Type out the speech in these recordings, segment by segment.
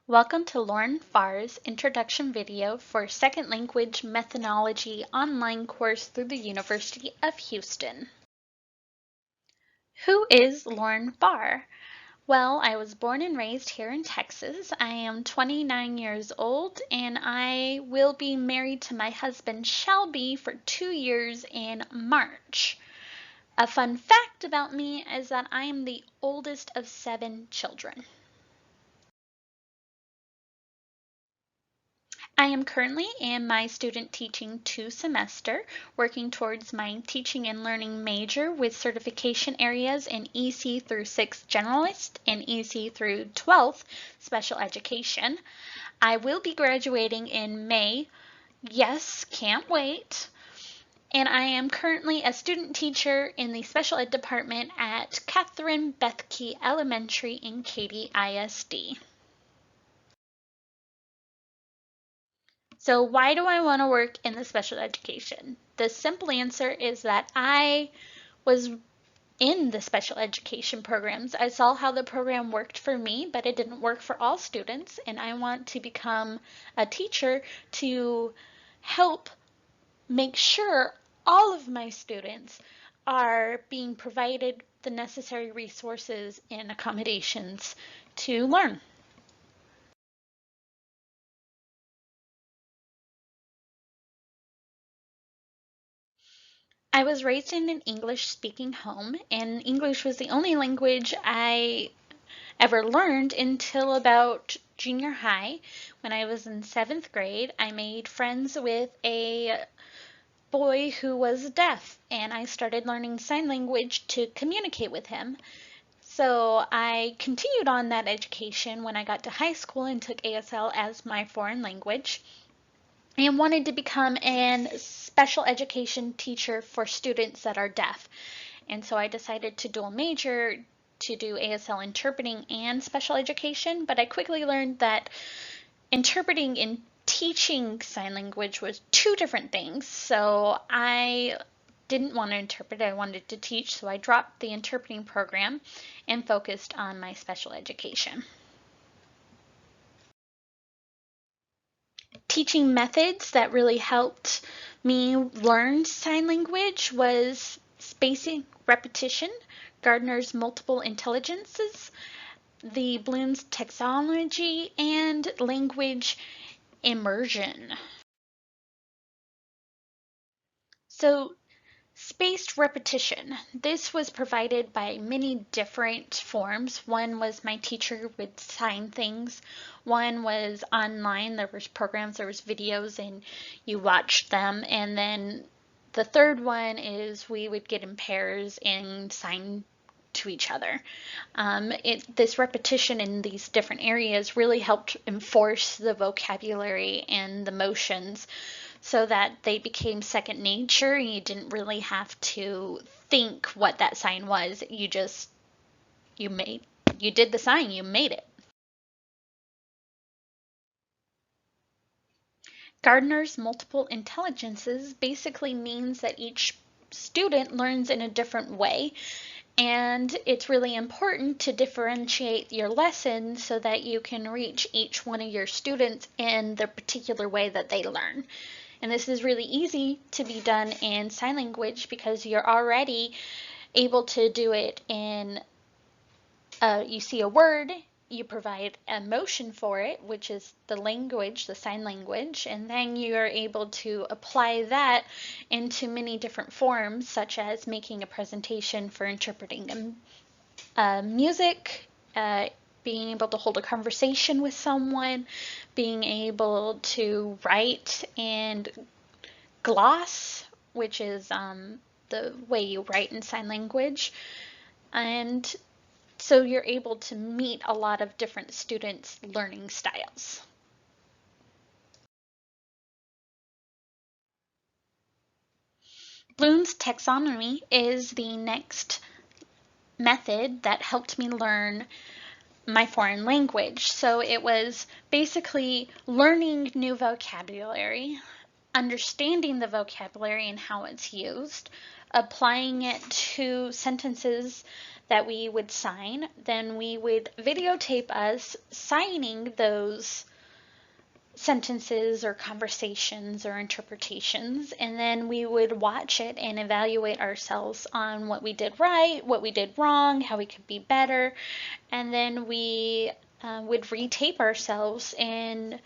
Welcome to Lauren Farr's introduction video for Second Language Methodology online course through the University of Houston. Who is Lauren Farr? Well, I was born and raised here in Texas. I am 29 years old and I will be married to my husband Shelby for 2 years in March. A fun fact about me is that I am the oldest of 7 children. I am currently in my student teaching 2 semester, working towards my teaching and learning major with certification areas in EC through 6th generalist and EC through 12th special education. I will be graduating in May. Yes, can't wait. And I am currently a student teacher in the special ed department at Catherine Bethke Elementary in Katy ISD. So why do I want to work in the special education? The simple answer is that I was in the special education programs. I saw how the program worked for me, but it didn't work for all students, and I want to become a teacher to help make sure all of my students are being provided the necessary resources and accommodations to learn. I was raised in an English-speaking home, and English was the only language I ever learned until about junior high. When I was in 7th grade, I made friends with a boy who was deaf, and I started learning sign language to communicate with him. So I continued on that education when I got to high school and took ASL as my foreign language, and wanted to become a special education teacher for students that are deaf. And so I decided to dual major to do ASL interpreting and special education, but I quickly learned that interpreting and teaching sign language was 2 different things. So I didn't want to interpret, I wanted to teach, so I dropped the interpreting program and focused on my special education. Teaching methods that really helped me learn sign language was spacing repetition, Gardner's multiple intelligences, the Bloom's taxonomy, and language immersion. So spaced repetition. This was provided by many different forms. One was my teacher would sign things. One was online. There was programs, there was videos, and you watched them. And then the third one is we would get in pairs and sign to each other. This repetition in these different areas really helped enforce the vocabulary and the motions so that they became second nature and you didn't really have to think what that sign was. You did the sign, you made it. Gardner's multiple intelligences basically means that each student learns in a different way, and it's really important to differentiate your lesson so that you can reach each one of your students in the particular way that they learn. And this is really easy to be done in sign language because you're already able to do it in, you see a word, you provide emotion for it, which is the language, the sign language, and then you are able to apply that into many different forms, such as making a presentation for interpreting music, being able to hold a conversation with someone, being able to write and gloss, which is the way you write in sign language. And so you're able to meet a lot of different students' learning styles. Bloom's taxonomy is the next method that helped me learn my foreign language. So it was basically learning new vocabulary. understanding the vocabulary and how it's used, applying it to sentences that we would sign. Then we would videotape us signing those sentences or conversations or interpretations, and then we would watch it and evaluate ourselves on what we did right, what we did wrong, how we could be better, and then we would retape ourselves and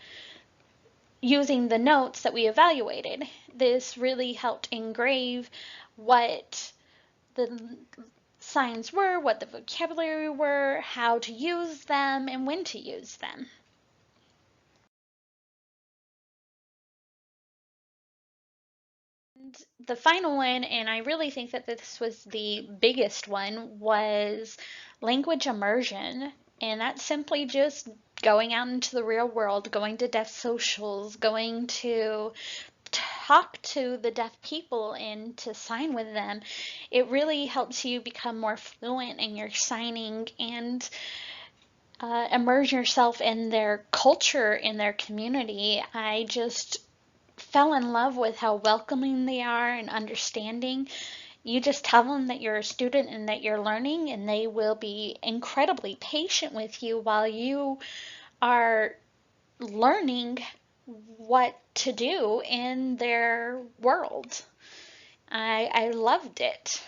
using the notes that we evaluated. This really helped engrave what the signs were, what the vocabulary were, how to use them, and when to use them. And the final one, and I really think that this was the biggest one, was language immersion. And that's simply just going out into the real world, going to deaf socials, going to talk to the deaf people and to sign with them. It really helps you become more fluent in your signing and immerse yourself in their culture, in their community. I just fell in love with how welcoming they are and understanding. You just tell them that you're a student and that you're learning, and they will be incredibly patient with you while you are learning what to do in their world. I loved it.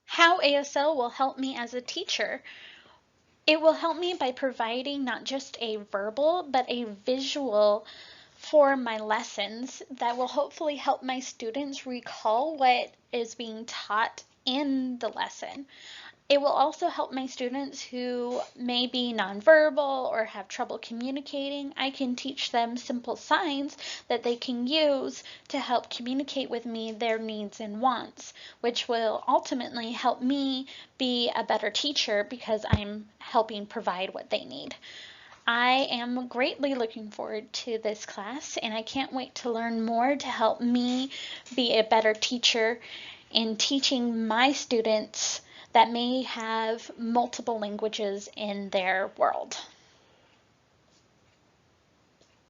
How ASL will help me as a teacher. It will help me by providing not just a verbal, but a visual for my lessons that will hopefully help my students recall what is being taught in the lesson. It will also help my students who may be nonverbal or have trouble communicating. I can teach them simple signs that they can use to help communicate with me their needs and wants, which will ultimately help me be a better teacher because I'm helping provide what they need. I am greatly looking forward to this class, and I can't wait to learn more to help me be a better teacher in teaching my students that may have multiple languages in their world.